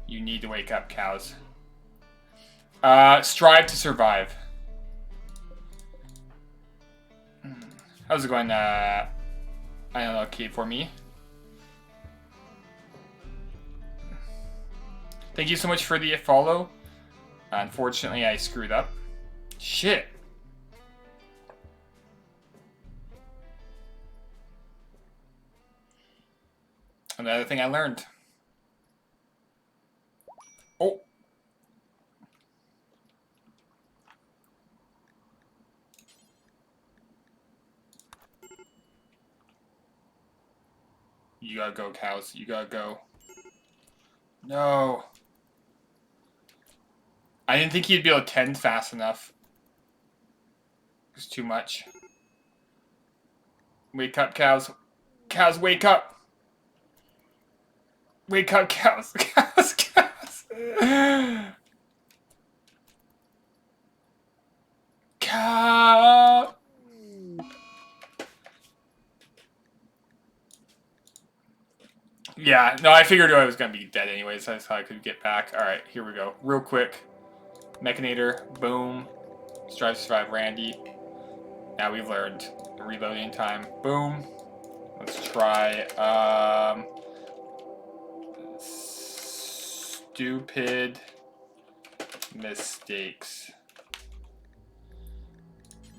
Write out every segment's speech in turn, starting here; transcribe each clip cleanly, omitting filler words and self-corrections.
You need to wake up, cows. Strive to survive. How's it going? I don't know, Kate, for me. Thank you so much for the follow. Unfortunately, I screwed up. Shit. Another thing I learned. Oh. You gotta go, cows. You gotta go. No. I didn't think he'd be able to tend fast enough. It was too much. Wake up, cows. Cows, wake up. Wake up, cows. Cows, cows. Cow. Yeah, no, I figured I was going to be dead anyways. So that's how I could get back. Alright, here we go. Real quick. Mechanator. Boom. Strive to survive Randy. Now we've learned reloading time. Boom. Let's try, stupid mistakes.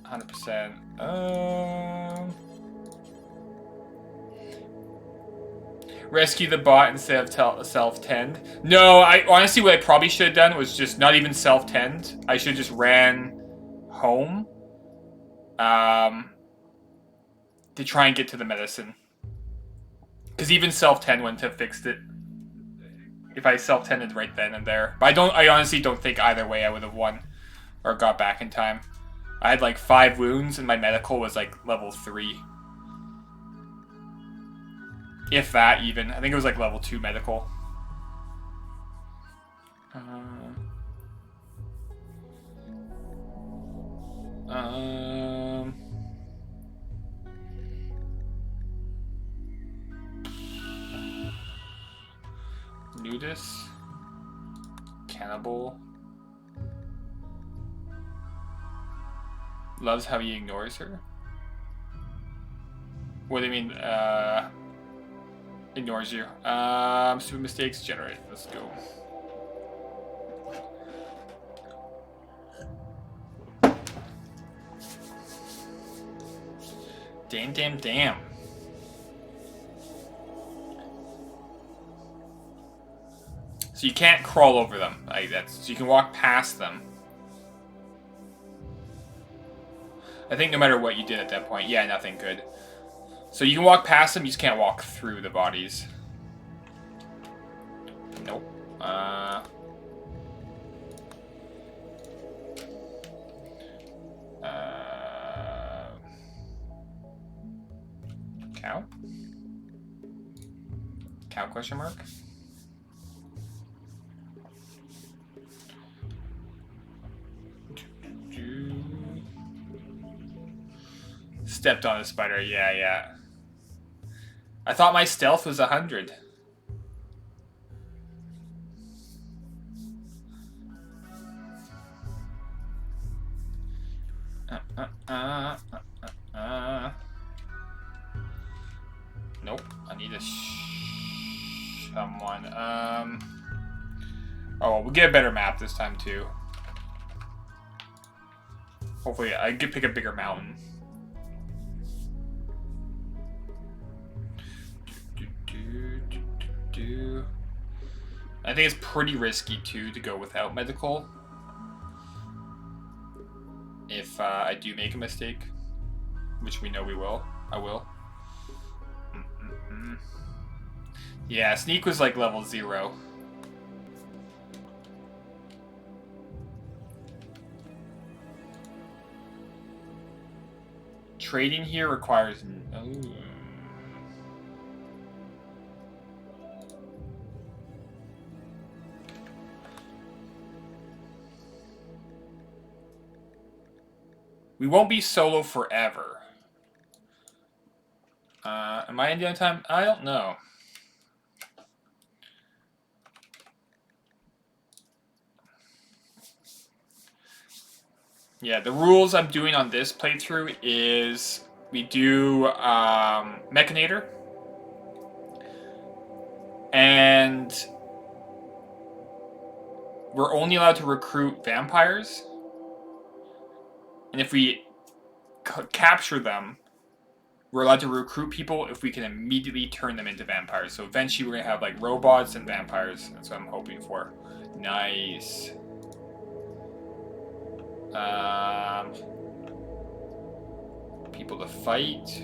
100%. Rescue the bot instead of self-tend. No, I honestly what I probably should have done was just not even self-tend. I should have just ran home. To try and get to the medicine. Because even self-tend wouldn't have fixed it. If I self-tended right then and there. But I honestly don't think either way I would have won. Or got back in time. I had like 5 wounds and my medical was like level 3. If that even. I think it was like level 2 medical. Nudist. Cannibal. Loves how he ignores her. What do you mean, ignores you? Stupid mistakes generate. Let's go. Damn, damn, damn. So you can't crawl over them. Like that's so you can walk past them. I think no matter what you did at that point, yeah, nothing good. So you can walk past them, you just can't walk through the bodies. Nope. Cow? Cow question mark? Stepped on a spider, yeah. I thought my stealth was 100. Nope, I need a someone. Oh, we'll get a better map this time too. Hopefully, I can pick a bigger mountain. I think it's pretty risky too to go without medical. If I do make a mistake, which we know we will, I will. Yeah, sneak was like level 0. Trading here requires no. We won't be solo forever. Am I in the time? I don't know. Yeah, the rules I'm doing on this playthrough is we do Mechanator, and we're only allowed to recruit vampires, and if we capture them, we're allowed to recruit people if we can immediately turn them into vampires. So eventually we're going to have like robots and vampires. That's what I'm hoping for. Nice. People to fight.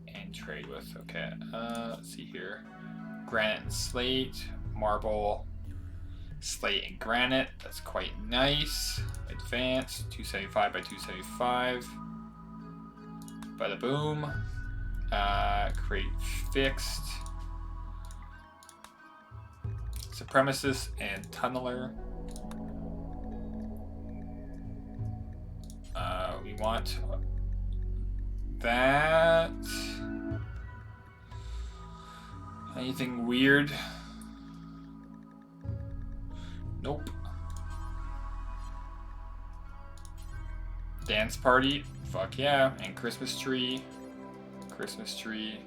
And trade with. Okay. Let's see here. Granite and slate. Marble. Slate and granite. That's quite nice. Advanced. 275 by 275. Bada boom. Create fixed. Supremacist and tunneler. We want that. Anything weird? Nope. Dance party. Fuck yeah. And Christmas tree. Christmas tree.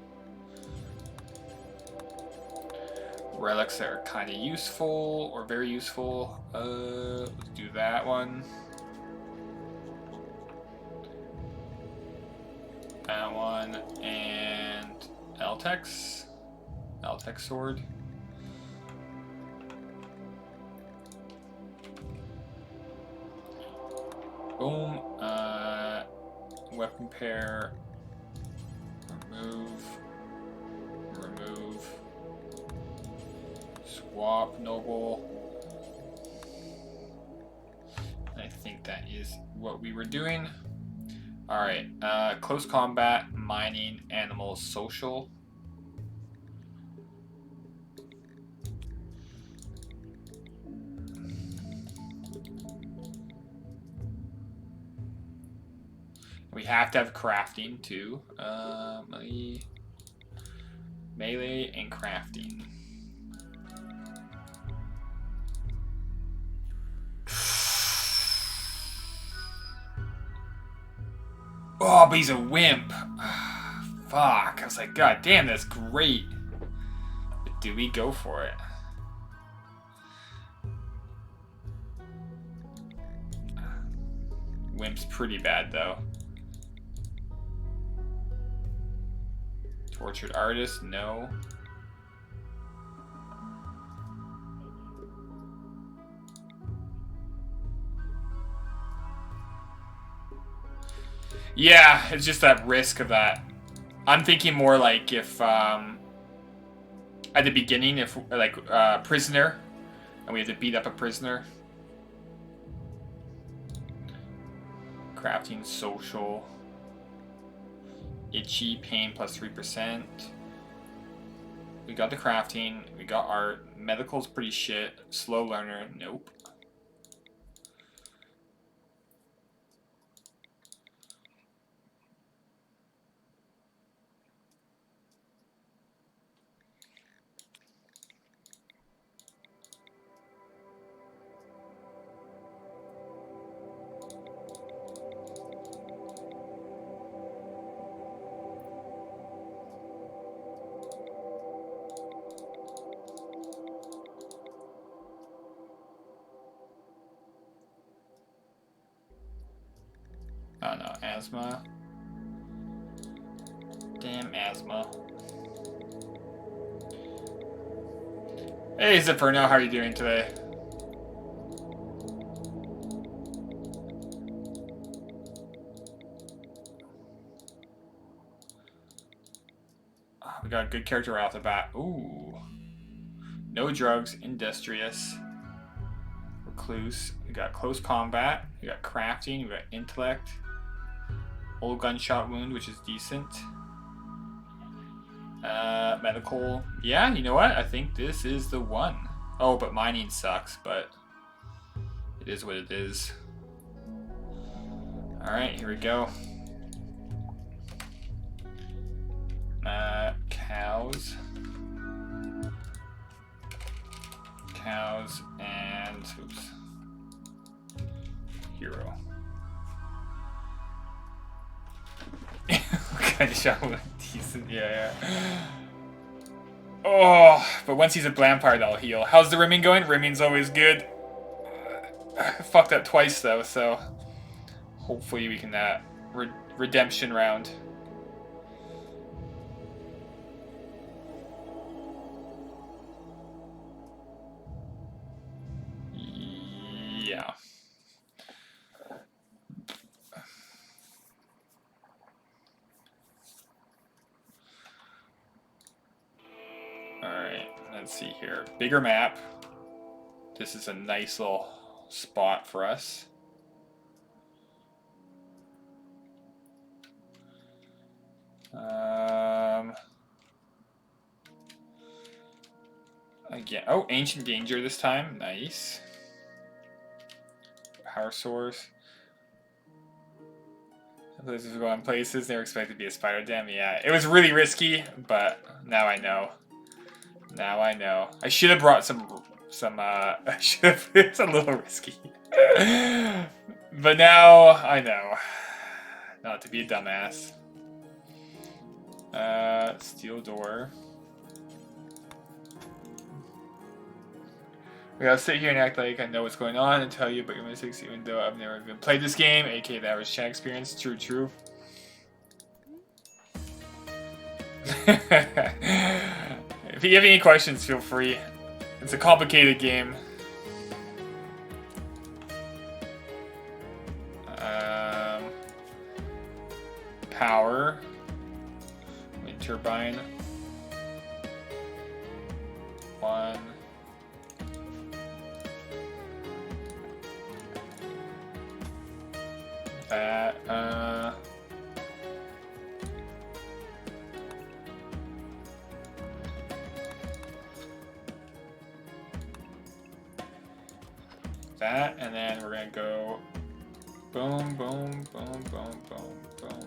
Relics that are kind of useful or very useful. Let's do that one. That one. And Eltex. Eltex sword. Boom. Weapon pair. Remove. Remove. Swap noble. I think that is what we were doing. Alright. Close combat, mining, animals, social. We have to have crafting too. Melee and crafting. Oh, but he's a wimp. Fuck. I was like, God damn, that's great. But do we go for it? Wimp's pretty bad though. Tortured artist, no. Yeah, it's just that risk of that. I'm thinking more like if, at the beginning, if, like, prisoner, and we have to beat up a prisoner. Crafting, social. Itchy, pain plus 3%. We got the crafting. We got art. Medical's pretty shit. Slow learner, nope. Oh no, asthma. Damn asthma. Hey Zipperno, how are you doing today? We got a good character right off the bat. Ooh. No drugs, industrious. Recluse. We got close combat. We got crafting. We got intellect. Old gunshot wound, which is decent. Medical. Yeah, you know what? I think this is the one. Oh, but mining sucks, but it is what it is. Alright, here we go. Cow. cows. Cows and oops. Hero. Kind of shot with decent, yeah. Oh, but once he's a Blampire, that'll heal. How's the rimming going? Rimming's always good. Fucked up twice though, so hopefully we can redemption round. Yeah. Alright, let's see here. Bigger map. This is a nice little spot for us. Again, oh, Ancient Danger this time. Nice. Power Source. Places go on places. They were expected to be a spider dam. Yeah, it was really risky, but now I know. Now I know. I should have brought some. I should have. It's a little risky, but now I know. Not to be a dumbass. Steel door. We gotta sit here and act like I know what's going on and tell you about your mistakes, even though I've never even played this game, aka the average chat experience. True, true. If you have any questions, feel free. It's a complicated game. Power. Wind turbine. 1. That, that, and then we're gonna go boom, boom, boom, boom, boom, boom.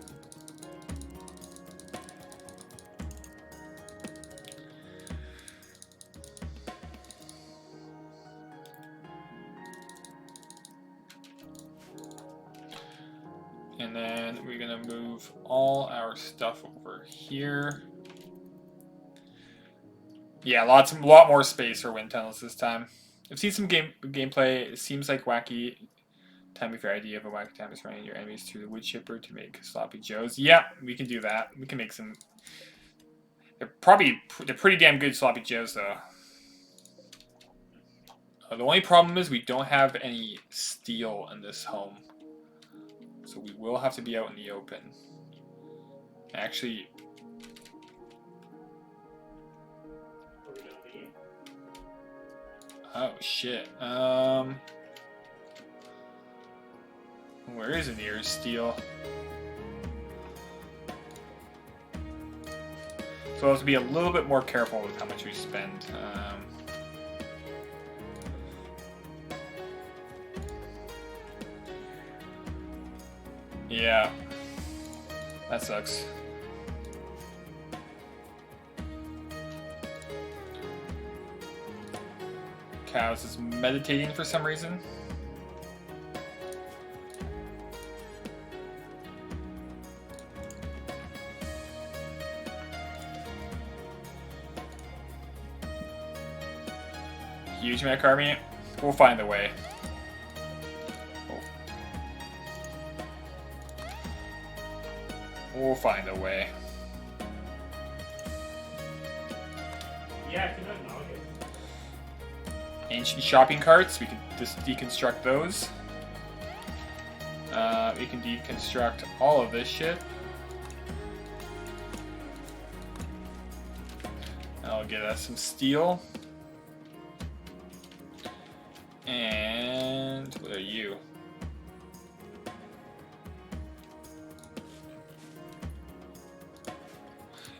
And then we're gonna move all our stuff over here. Yeah, a lot more space for wind tunnels this time. I've seen some gameplay. It seems like wacky. Time with your idea of a wacky time is running your enemies through the wood chipper to make sloppy joes. Yeah, we can do that. We can make some. They're pretty damn good sloppy joes though. The only problem is we don't have any steel in this home. So we will have to be out in the open. Actually, oh shit. Where is the nearest steel? So we'll have to be a little bit more careful with how much we spend. Yeah, that sucks. Cows is meditating for some reason. Huge mech army. We'll find a way. We'll find a way. Yeah, I can unlock it. Ancient shopping carts, we can just deconstruct those. We can deconstruct all of this shit. I'll get us some steel. And what are you?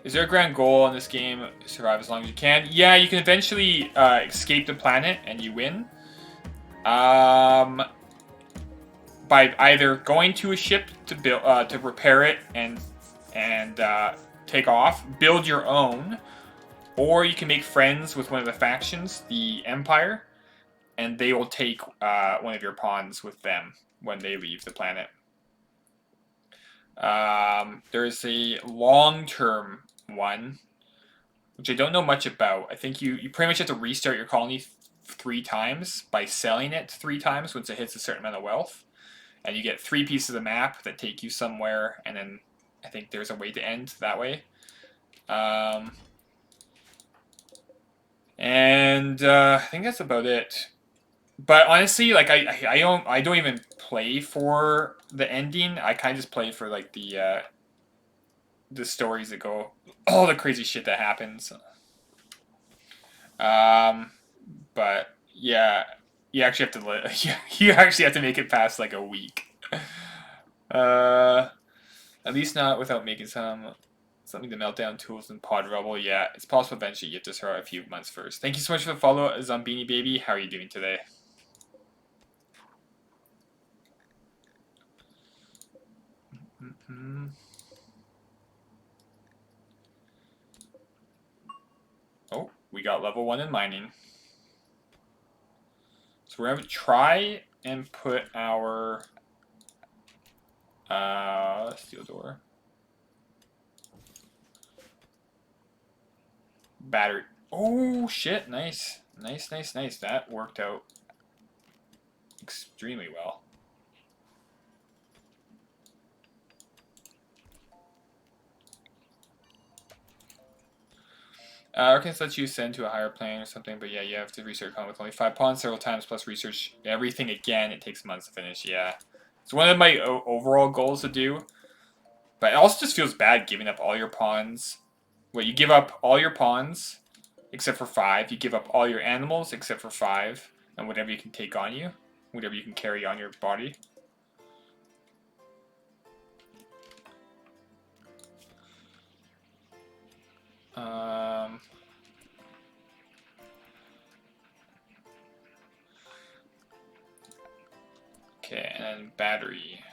Is there a grand goal in this game? Survive as long as you can. Yeah, you can eventually escape the planet and you win. By either going to a ship to build, to repair it and take off, build your own, Or you can make friends with one of the factions, the Empire, and they will take one of your pawns with them when they leave the planet. There's a long-term one, which I don't know much about. I think you pretty much have to restart your colony 3 times by selling it 3 times once it hits a certain amount of wealth. And you get 3 pieces of the map that take you somewhere, and then I think there's a way to end that way. I think that's about it. But honestly, like I don't even play for the ending. I kind of just play for like the stories that go, all the crazy shit that happens. But yeah, you actually have to you actually have to make it past like a week. At least not without making something to melt down tools and pod rubble. Yeah, it's possible eventually. You have to throw out a few months first. Thank you so much for the follow, Zombini Baby. How are you doing today? Oh, we got level 1 in mining. So we're going to try and put our steel door. Battery. Oh, shit. Nice. Nice, nice, nice. That worked out extremely well. Arcans lets you send to a higher plane or something, but yeah, you have to research con with only 5 pawns several times, plus research everything again. It takes months to finish, yeah. It's one of my overall goals to do, but it also just feels bad giving up all your pawns. Wait, you give up all your pawns, except for 5. You give up all your animals, except for 5, and whatever you can take on you, whatever you can carry on your body. Okay, and then battery.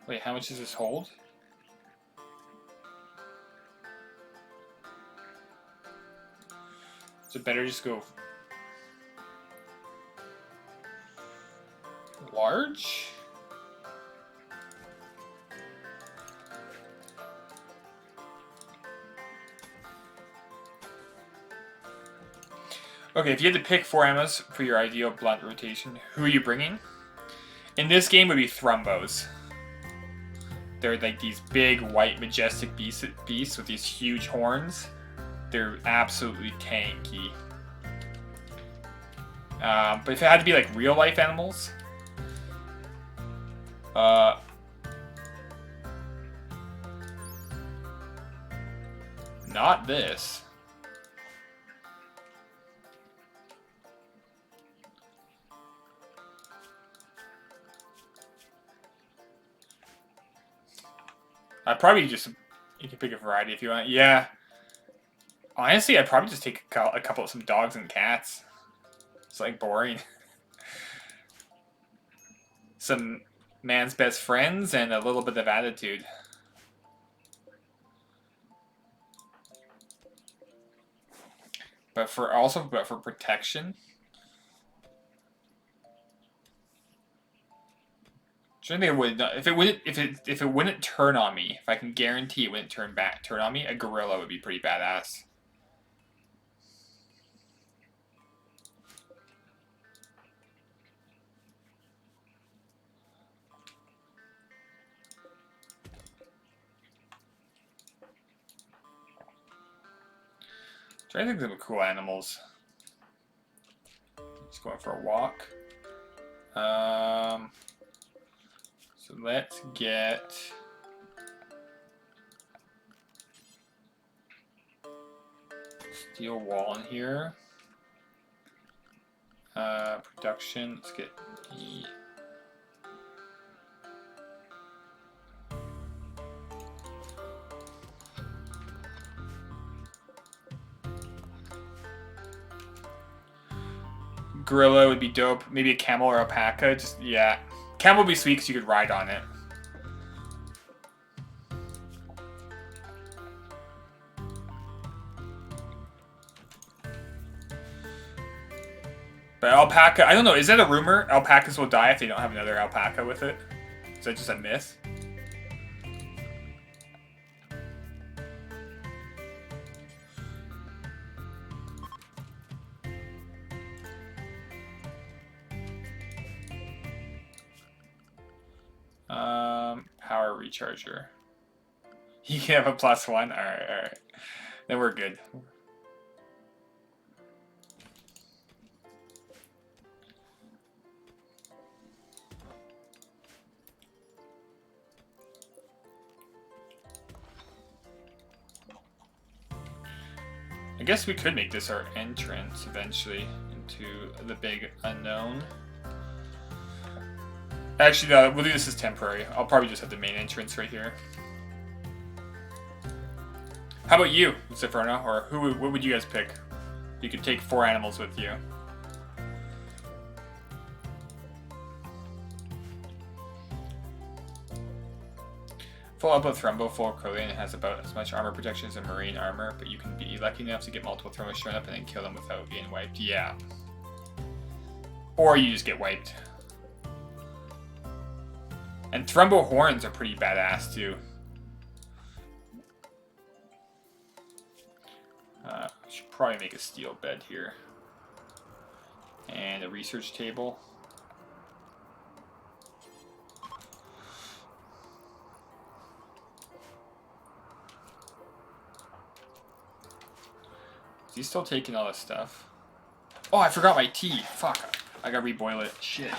Wait, how much does this hold? So better just go large? Okay, if you had to pick 4 ammos for your ideal blunt rotation, who are you bringing? In this game would be Thrumbos. They're like these big, white, majestic beasts with these huge horns. They're absolutely tanky. But if it had to be like real-life animals... not this. I'd probably just... You can pick a variety if you want. Yeah. Honestly, I'd probably just take a couple of some dogs and cats. It's like boring. Some man's best friends and a little bit of attitude. But for protection. Sure, it would not, if it wouldn't turn on me, if I can guarantee it wouldn't turn on me, a gorilla would be pretty badass. Trying to think of some cool animals. Just going for a walk. So let's get steel wall in here. Production. Let's get the Gorilla would be dope. Maybe a camel or alpaca. Just, yeah. Camel would be sweet because you could ride on it. But alpaca, I don't know. Is that a rumor? Alpacas will die if they don't have another alpaca with it? Is that just a myth? Power recharger. You can have a +1? Alright. Then we're good. I guess we could make this our entrance eventually into the big unknown. Actually, no, we'll do this as temporary. I'll probably just have the main entrance right here. How about you, Zifrona? Or what would you guys pick? You could take 4 animals with you. Full output Thrumbo, full Crowley, has about as much armor protection as a marine armor, but you can be lucky enough to get multiple Thrumbos showing up and then kill them without being wiped. Yeah. Or you just get wiped. And Thrumbo horns are pretty badass too. I should probably make a steel bed here. And a research table. Is he still taking all this stuff? Oh, I forgot my tea. Fuck. I gotta reboil it. Shit.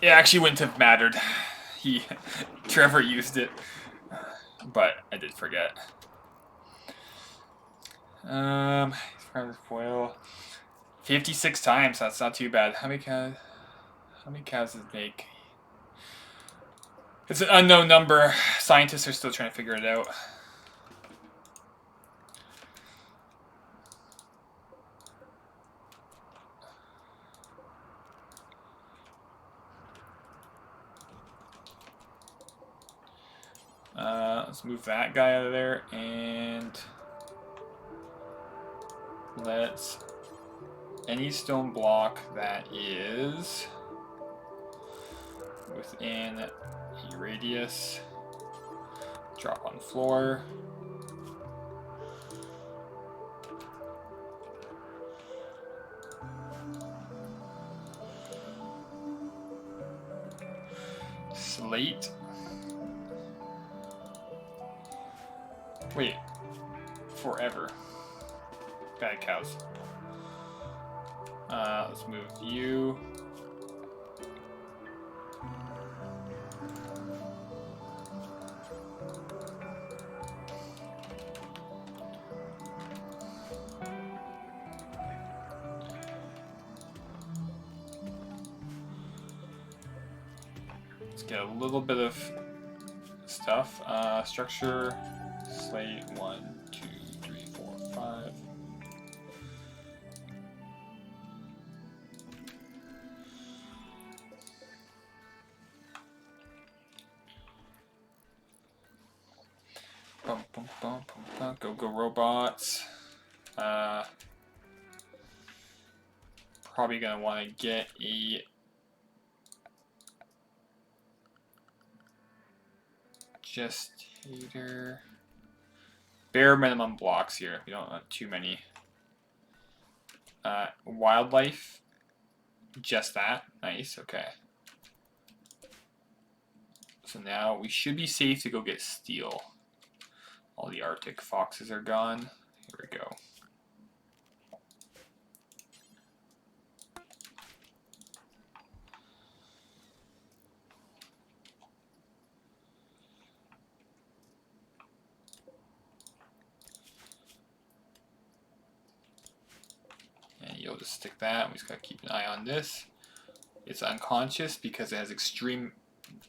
It actually wouldn't have mattered. Trevor used it, but I did forget. Foil 56 times. That's not too bad. How many cows? How many cows does it make? It's an unknown number. Scientists are still trying to figure it out. Let's move that guy out of there, and let's any stone block that is within a radius drop on floor. Slate. Wait, forever. Bad cows. Let's move you. Let's get a little bit of stuff. Structure. Slate 1, 2, 3, 4, 5. Bum, bum, bum, bum, bum. Go robots. probably gonna want to get a gestator. Bare minimum blocks here. We don't want too many. Wildlife. Just that. Nice. Okay. So now we should be safe to go get steel. All the Arctic foxes are gone. Here we go. And you'll just stick that. We just gotta keep an eye on this. It's unconscious because it has extreme...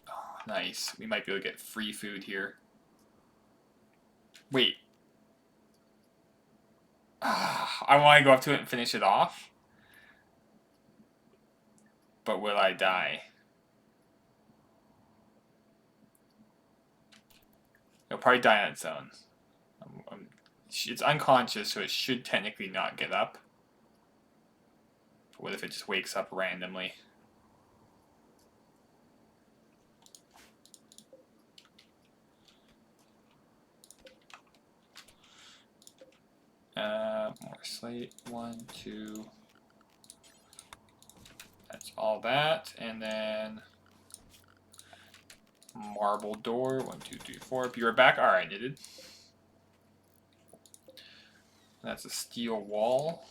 Oh, nice. We might be able to get free food here. Wait. I want to go up to it and finish it off. But will I die? It'll probably die on its own. It's unconscious, so it should technically not get up. But what if it just wakes up randomly? More slate. 1, 2. That's all that. And then marble door. 1, 2, 3, 4. Be right back. Alright, knitted. That's a steel wall.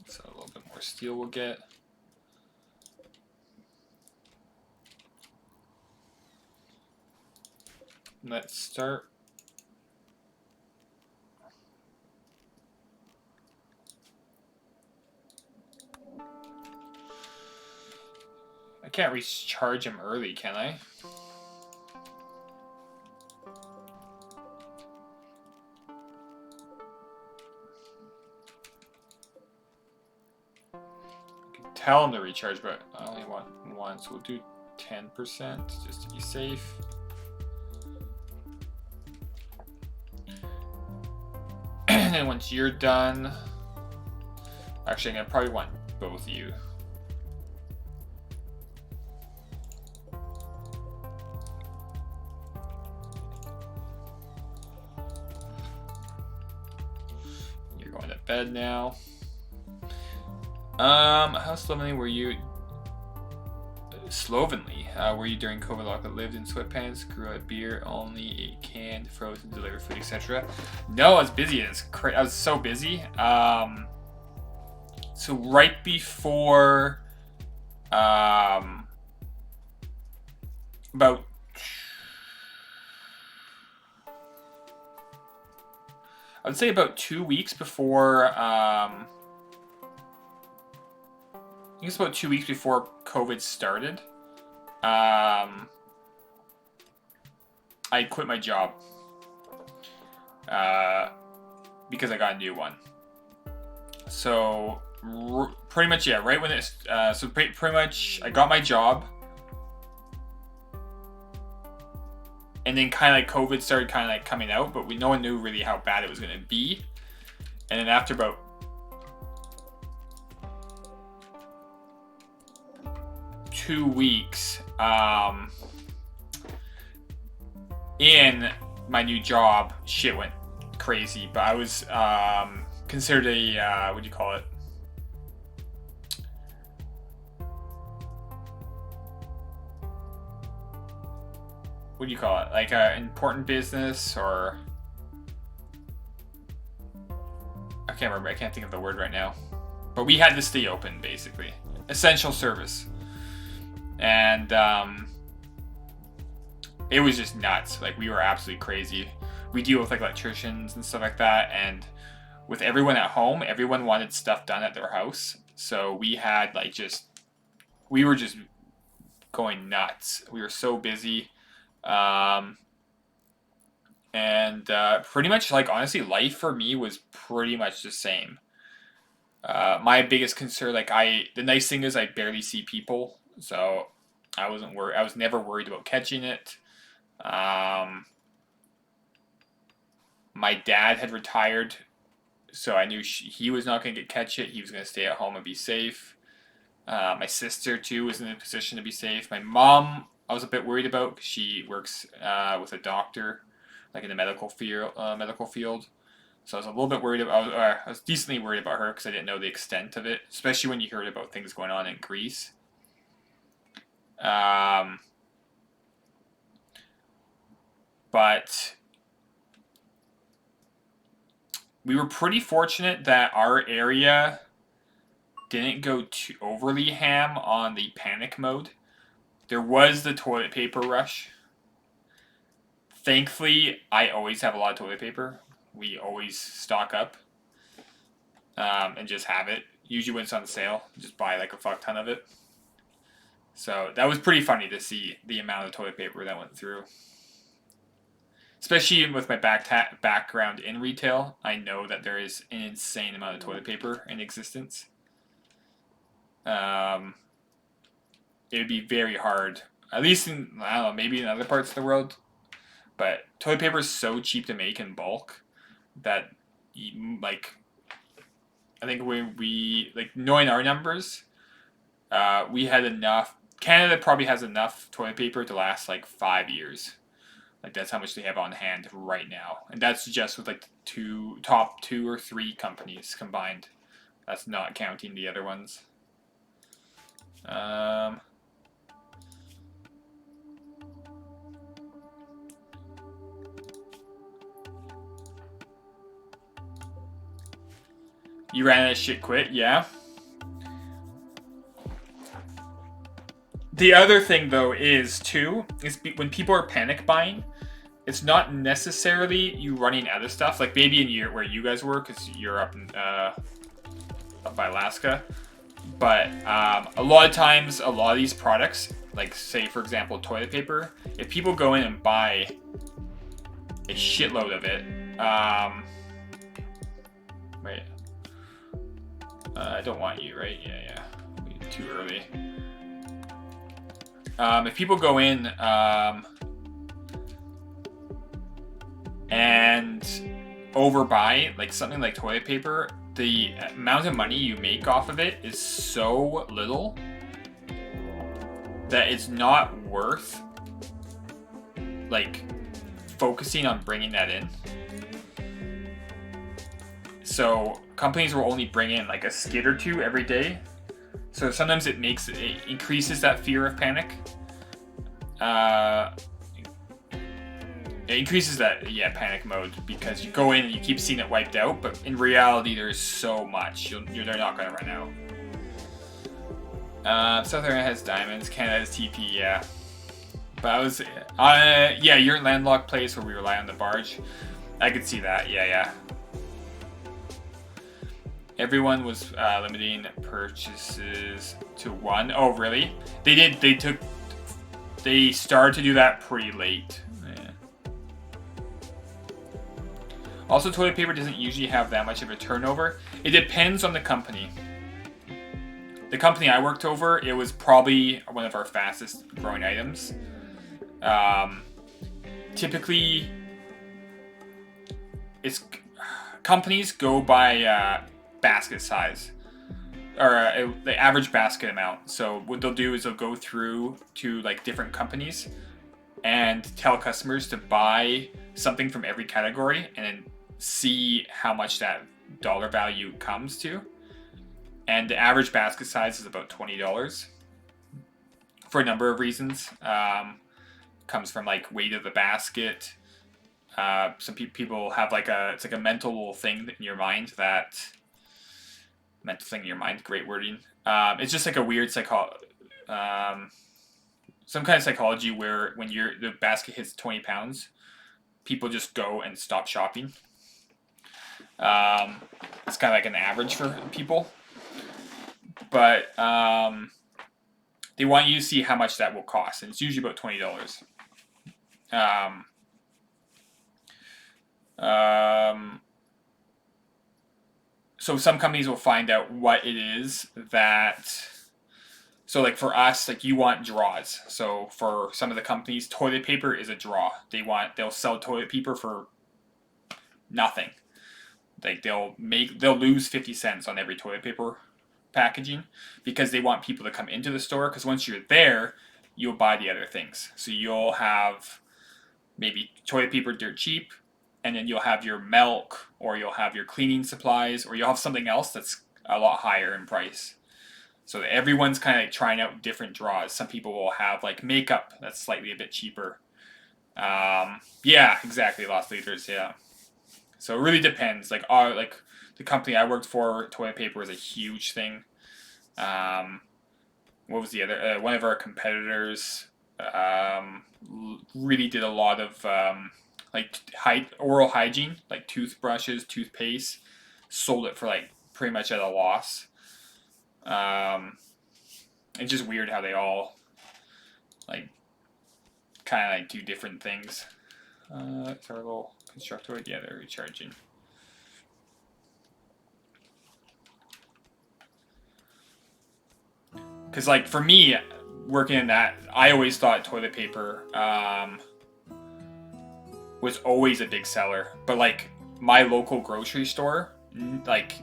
So a little bit more steel we'll get. Let's start. I can't recharge him early, can I? Tell him to recharge, but I only want 1, so we'll do 10% just to be safe. And then once you're done, actually, I'm gonna probably want both of you. You're going to bed now. How slovenly were you? Slovenly? Were you during COVID lockdown? Lived in sweatpants, grew out beer, only ate canned, frozen, delivered food, etc. No, I was busy. I was so busy. So right before, about I would say about 2 weeks before, I think it's about 2 weeks before COVID started. I quit my job because I got a new one. So pretty much, yeah, right when it's so pretty much I got my job, and then kind of like COVID started kind of like coming out, but no one knew really how bad it was going to be. And then after about 2 weeks in my new job, shit went crazy. But I was considered a what do you call it? What do you call it? Like an important business, or I can't remember. I can't think of the word right now. But we had to stay open, basically. Essential service. And it was just nuts. Like, we were absolutely crazy. We deal with like electricians and stuff like that, and with everyone at home, everyone wanted stuff done at their house. So we had like we were just going nuts. We were so busy. Pretty much, like, honestly, life for me was pretty much the same. My biggest concern, like, the nice thing is I barely see people, so I wasn't worried. I was never worried about catching it. My dad had retired, so I knew he was not going to catch it. He was going to stay at home and be safe. My sister too was in a position to be safe. My mom, I was a bit worried about because she works with a doctor, like in the medical field. So I was a little bit worried about. I was decently worried about her because I didn't know the extent of it, especially when you heard about things going on in Greece. But we were pretty fortunate that our area didn't go too overly ham on the panic mode. There was the toilet paper rush. Thankfully, I always have a lot of toilet paper. We always stock up and just have it. Usually when it's on sale, just buy like a fuck ton of it. So that was pretty funny to see the amount of toilet paper that went through. Especially with my background in retail, I know that there is an insane amount of toilet paper in existence. It would be very hard, at least in, I don't know, maybe in other parts of the world, but toilet paper is so cheap to make in bulk that, like, I think we like, knowing our numbers, we had enough. Canada probably has enough toilet paper to last like 5 years. Like, that's how much they have on hand right now, and that's just with like the top 2 or 3 companies combined. That's not counting the other ones. You ran out of shit quit, yeah. The other thing, though, is when people are panic buying, it's not necessarily you running out of stuff. Like maybe in where you guys were, because you're up by Alaska. But a lot of times, a lot of these products, like say for example toilet paper, if people go in and buy a shitload of it, wait, I don't want you, right? Yeah, too early. If people go in and overbuy, like something like toilet paper, the amount of money you make off of it is so little that it's not worth like focusing on bringing that in. So companies will only bring in like a skid or two every day. So sometimes it increases that fear of panic. It increases that panic mode because you go in and you keep seeing it wiped out, but in reality there's so much they're not going to run out. South Africa has diamonds, Canada has TP, yeah. But I was, you're in landlocked place where we rely on the barge. I could see that, yeah. Everyone was limiting purchases to 1. Oh, really? They did. They started to do that pretty late. Yeah. Also, toilet paper doesn't usually have that much of a turnover. It depends on the company. The company I worked over, it was probably one of our fastest growing items. Typically, companies go by basket size, or the average basket amount. So what they'll do is they'll go through to like different companies and tell customers to buy something from every category and then see how much that dollar value comes to. And the average basket size is about $20 for a number of reasons. Comes from like weight of the basket. Some people have it's like a mental thing in your mind great wording. It's just like a weird some kind of psychology where when the basket hits 20 pounds, people just go and stop shopping. It's kind of like an average for people. But they want you to see how much that will cost, and it's usually about $20. So some companies will find out what it is that. So like for us, like you want draws. So for some of the companies, toilet paper is a draw. They'll sell toilet paper for nothing. Like they'll lose 50 cents on every toilet paper packaging because they want people to come into the store, because once you're there, you'll buy the other things. So you'll have maybe toilet paper dirt cheap, and then you'll have your milk, or you'll have your cleaning supplies, or you'll have something else that's a lot higher in price. So everyone's kind of like trying out different draws. Some people will have like makeup that's slightly a bit cheaper. Yeah, exactly, lost liters. Yeah. So it really depends. Like the company I worked for, toilet paper was a huge thing. What was the other? One of our competitors really did a lot of like oral hygiene, like toothbrushes, toothpaste. Sold it for like pretty much at a loss. It's just weird how they all like kind of like do different things. Turtle constructoid, yeah, they're recharging. Because like for me, working in that, I always thought toilet paper was always a big seller. But like my local grocery store, like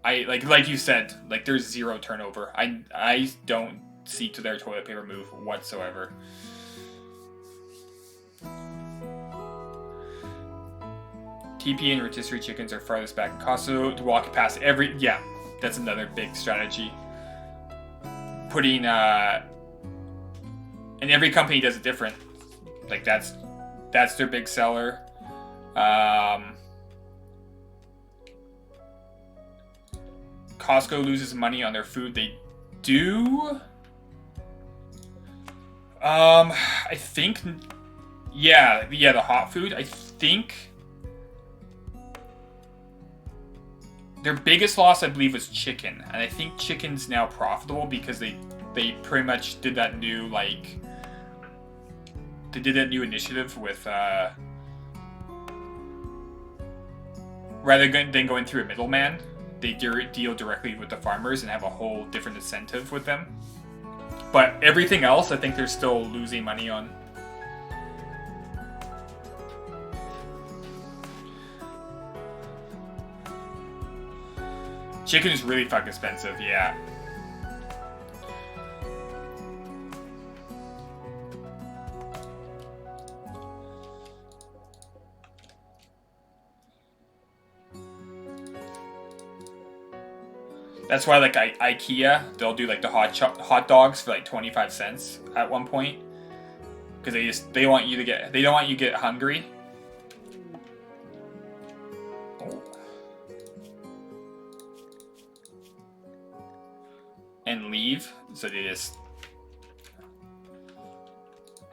like you said, like there's zero turnover. I don't see to their toilet paper move whatsoever. TP and rotisserie chickens are farthest back in Costco to walk past every. Yeah, that's another big strategy. Putting and every company does it different. Like that's their big seller. Costco loses money on their food. They do. I think. Yeah, the hot food. I think their biggest loss, I believe, was chicken, and I think chicken's now profitable because they pretty much did that new initiative with rather than going through a middleman, they deal directly with the farmers and have a whole different incentive with them. But everything else, I think they're still losing money on. Chicken is really fucking expensive, yeah. That's why, like, IKEA, they'll do like the hot dogs for like 25 cents at one point, because they don't want you to get hungry. And leave, so they just,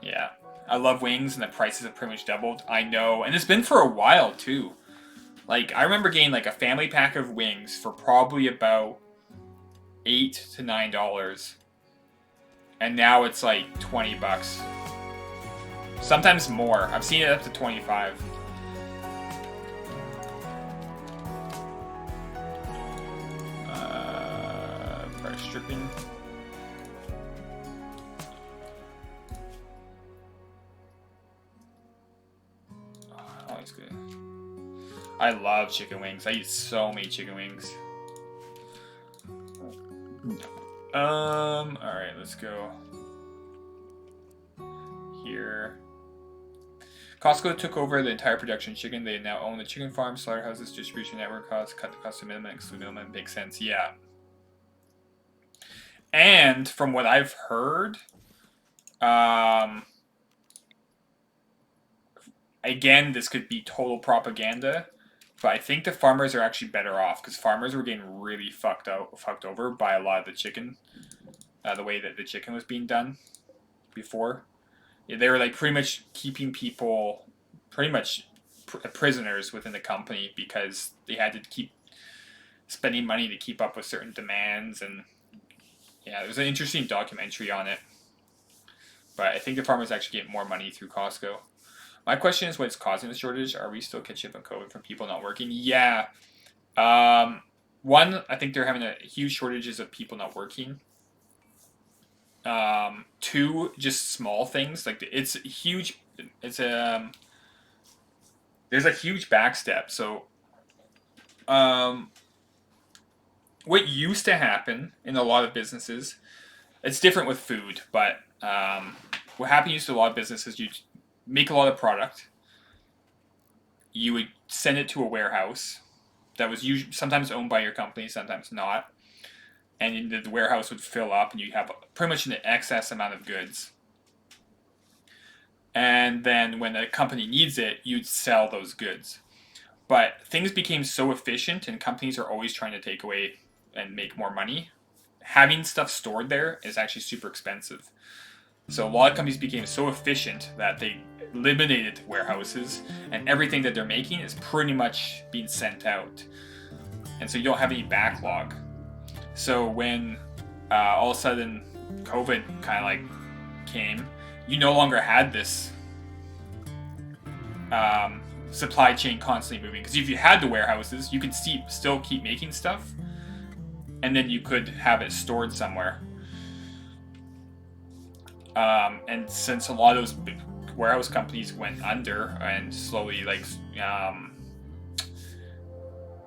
yeah. I love wings, and the prices have pretty much doubled. I know, and it's been for a while too. Like, I remember getting like a family pack of wings for probably about $8 to $9, and now it's like $20. Sometimes more. I've seen it up to 25. Price stripping. Oh, always good. I love chicken wings. I eat so many chicken wings. Alright, let's go here. Costco took over the entire production of chicken. They now own the chicken farm, slaughterhouses, distribution network costs, cut the cost to minimum, exclude middlemen. Makes sense, yeah. And from what I've heard, again, this could be total propaganda, but I think the farmers are actually better off, because farmers were getting really fucked over by a lot of the chicken, the way that the chicken was being done before. Yeah, they were like pretty much keeping people pretty much prisoners within the company, because they had to keep spending money to keep up with certain demands. And yeah, there's an interesting documentary on it. But I think the farmers actually get more money through Costco. My question is, what's causing the shortage? Are we still catching up on COVID from people not working? Yeah. One, I think they're having a huge shortages of people not working. Two, just small things. Like, it's huge. There's a huge backstep. So, what used to happen in a lot of businesses, it's different with food, but what happens to a lot of businesses, you make a lot of product, you would send it to a warehouse that was usually sometimes owned by your company, sometimes not, and the warehouse would fill up, and you have pretty much an excess amount of goods. And then when a company needs it, you'd sell those goods. But things became so efficient, and companies are always trying to take away and make more money. Having stuff stored there is actually super expensive. So a lot of companies became so efficient that they eliminated warehouses, and everything that they're making is pretty much being sent out. And so you don't have any backlog. So when all of a sudden COVID kind of like came, you no longer had this supply chain constantly moving. Because if you had the warehouses, you could still keep making stuff, and then you could have it stored somewhere. And since a lot of those big warehouse companies went under and slowly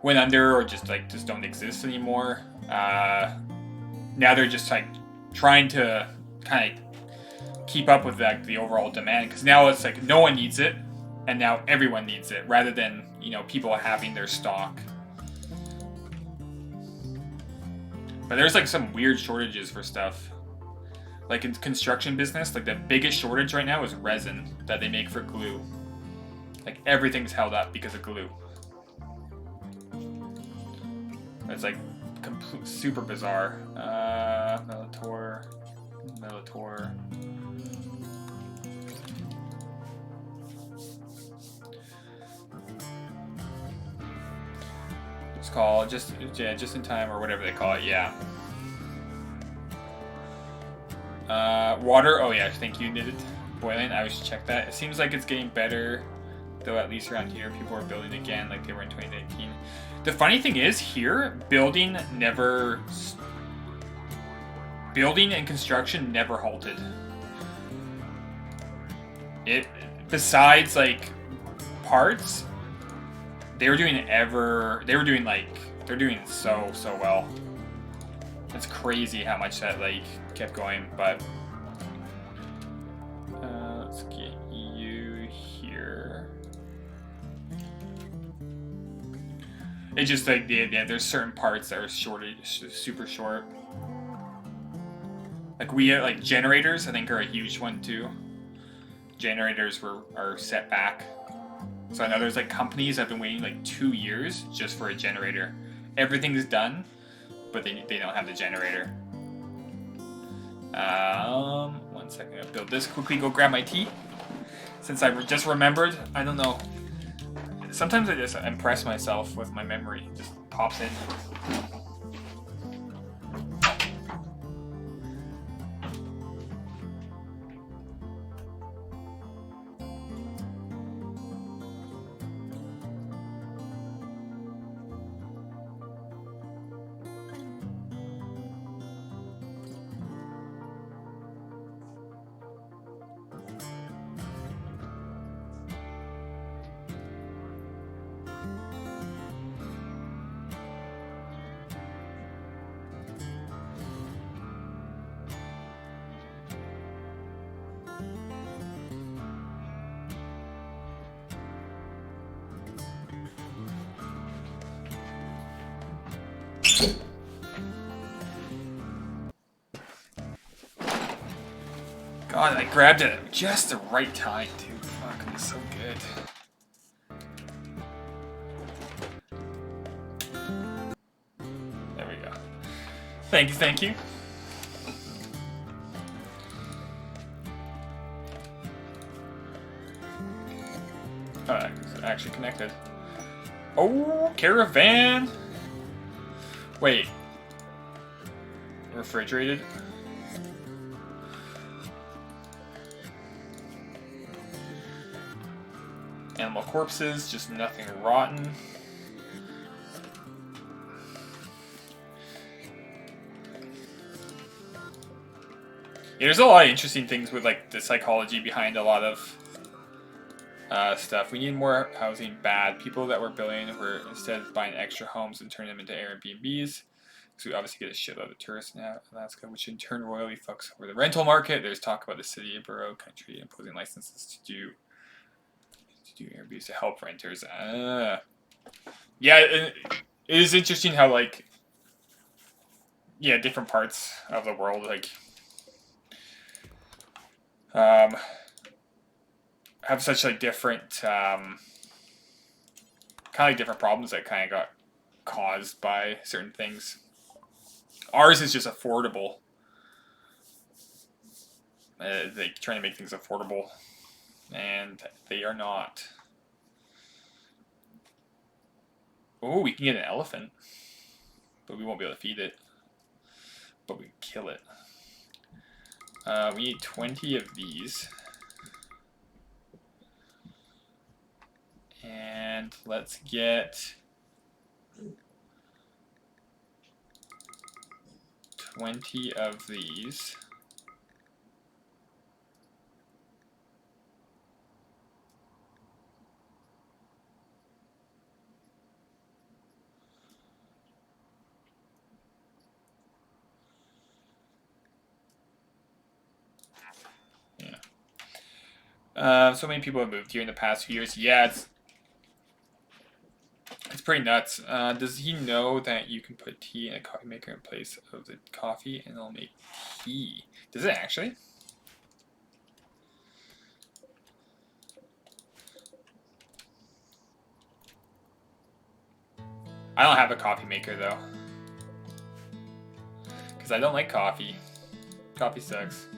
went under or just don't exist anymore, now they're just like trying to kind of keep up with the overall demand, because now it's like no one needs it, and now everyone needs it, rather than people having their stock. But there's like some weird shortages for stuff. Like in construction business, like the biggest shortage right now is resin that they make for glue. Like everything's held up because of glue. It's like super bizarre. Melitor. It's called just in time or whatever they call it. Yeah. Water. Oh yeah, thank you, Knitted. Boiling. I always check that. It seems like it's getting better, though. At least around here, people are building again, like they were in 2019. The funny thing is, here, building and construction never halted. Besides like parts, they're doing so well. It's crazy how much that like kept going. But let's get you here. It's just like there's certain parts that are super short. Like like generators, I think, are a huge one too. Generators are set back. So I know there's like companies that have been waiting like 2 years just for a generator. Everything's done, but they don't have the generator. 1 second, I'll build this quickly. Go grab my tea. Since I just remembered, I don't know. Sometimes I just impress myself with my memory. It just pops in. God, I grabbed it at just the right time, dude. Fuck, it's so good. There we go. Thank you. It's actually connected. Oh, caravan! Wait. Refrigerated? Animal corpses, just nothing rotten. Yeah, there's a lot of interesting things with like the psychology behind a lot of stuff. We need more housing. Bad. People that were building were instead buying extra homes and turning them into Airbnbs. So we obviously get a shitload of tourists in Alaska, which in turn royally fucks over the rental market. There's talk about the city, borough, country imposing licenses to do Airbnbs to help renters. Yeah, it is interesting how like different parts of the world like have such like different kind of like different problems that kind of got caused by certain things. Ours is just affordable. They trying to make things affordable, and they are not. Oh, we can get an elephant, but we won't be able to feed it. But we can kill it. We need 20 of these. And let's get 20 of these. So many people have moved here in the past few years. Yeah, it's pretty nuts. Does he know that you can put tea in a coffee maker in place of the coffee and it'll make tea? Does it actually? I don't have a coffee maker though. Because I don't like coffee. Coffee sucks.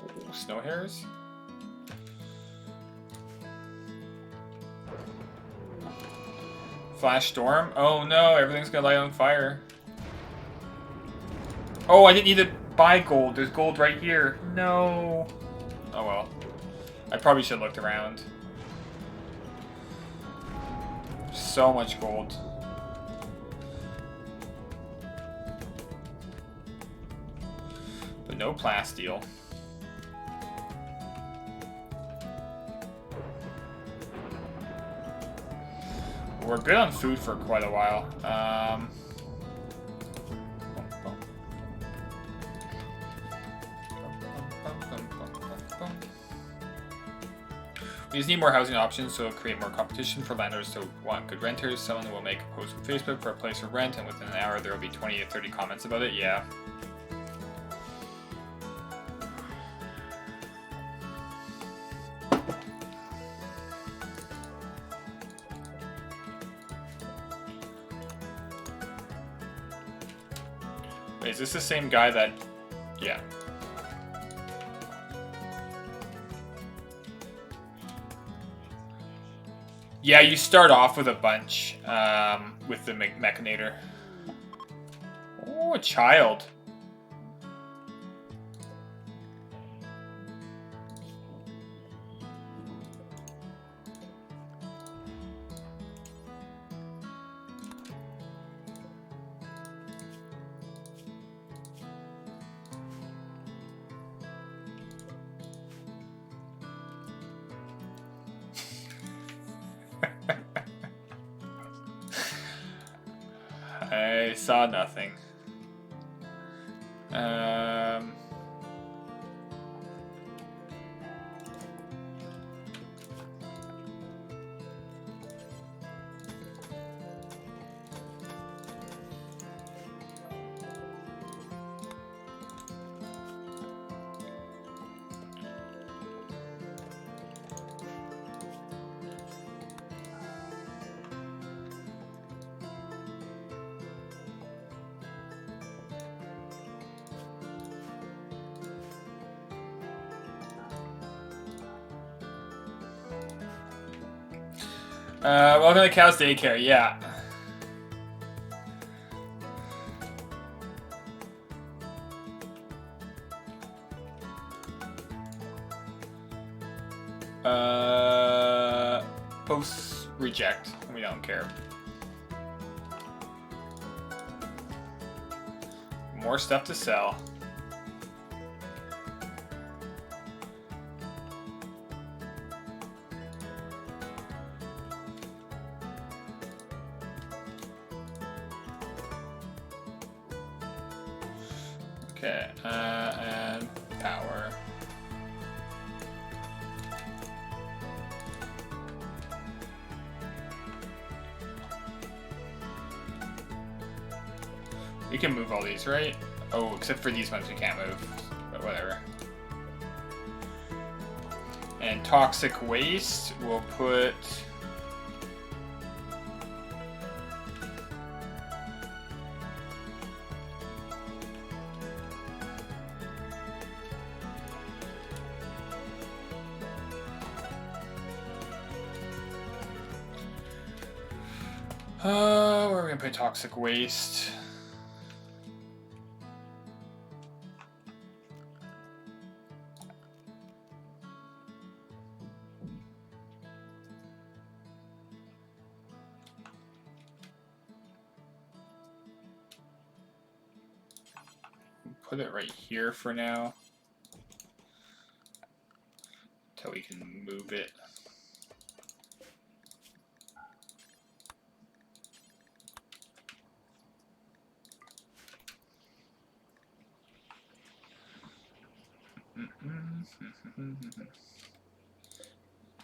Oh, snow hares? Flash storm? Oh no, everything's gonna light on fire. Oh, I didn't need to buy gold. There's gold right here. No. Oh well. I probably should have looked around. So much gold. But no plasteel. We're good on food for quite a while. We just need more housing options, so create more competition for landlords to want good renters. Someone will make a post on Facebook for a place for rent, and within an hour there will be 20 to 30 comments about it. Yeah. Wait, is this the same guy that... Yeah. Yeah, you start off with a bunch with the Mechanator. Oh, a child. I saw nothing. Welcome to Cow's Daycare, yeah. Post reject. We don't care. More stuff to sell. Okay, and power. We can move all these, right? Oh, except for these ones we can't move, but whatever. And toxic waste, we'll put... where are we gonna put toxic waste? Put it right here for now. Until we can move it.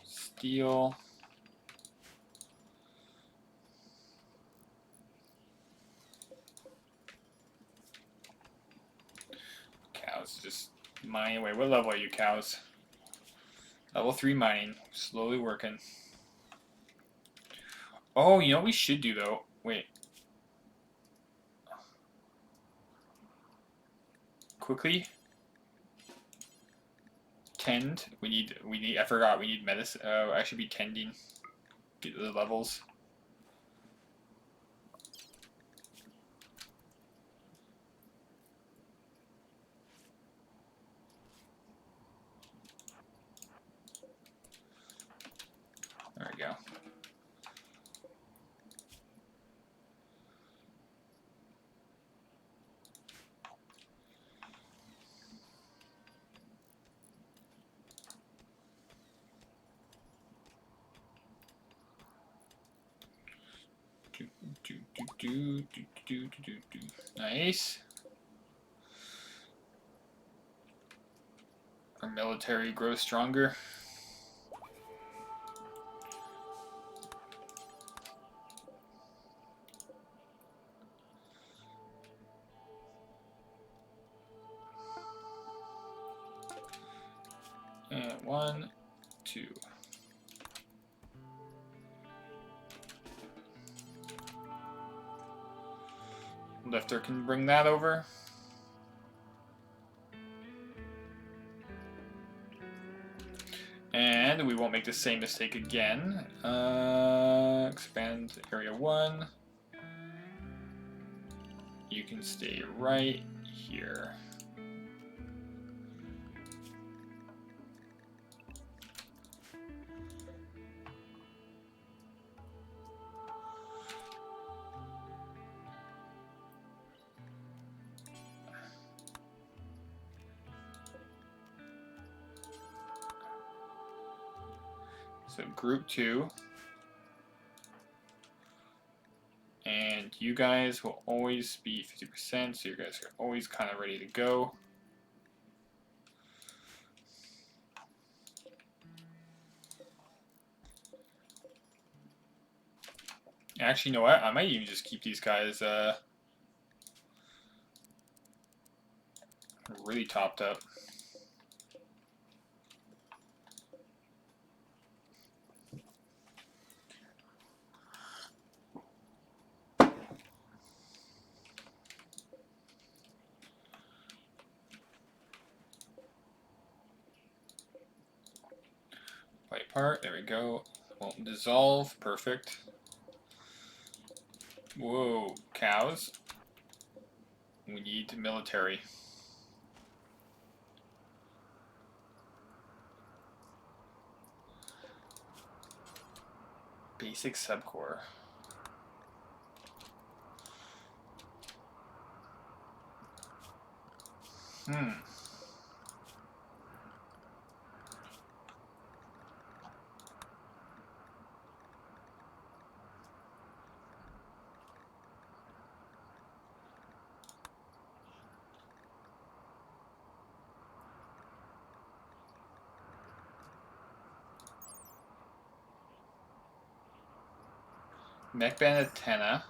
Steel. Cows just mining away. What level are you, cows? Level 3 mining. Slowly working. Oh, you know what we should do though? Wait. Quickly. Tend. We need, I forgot, we need medicine. I should be tending. Get the levels. There we go. Nice. Our military grows stronger. And 1, 2. Lifter can bring that over. And we won't make the same mistake again. Expand area 1. You can stay right here. So group 2. And you guys will always be 50%, so you guys are always kind of ready to go. Actually, you know what? I might even just keep these guys really topped up. White part, there we go. Won't dissolve, perfect. Whoa, cows. We need military. Basic subcore. Mech Banatana.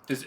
Does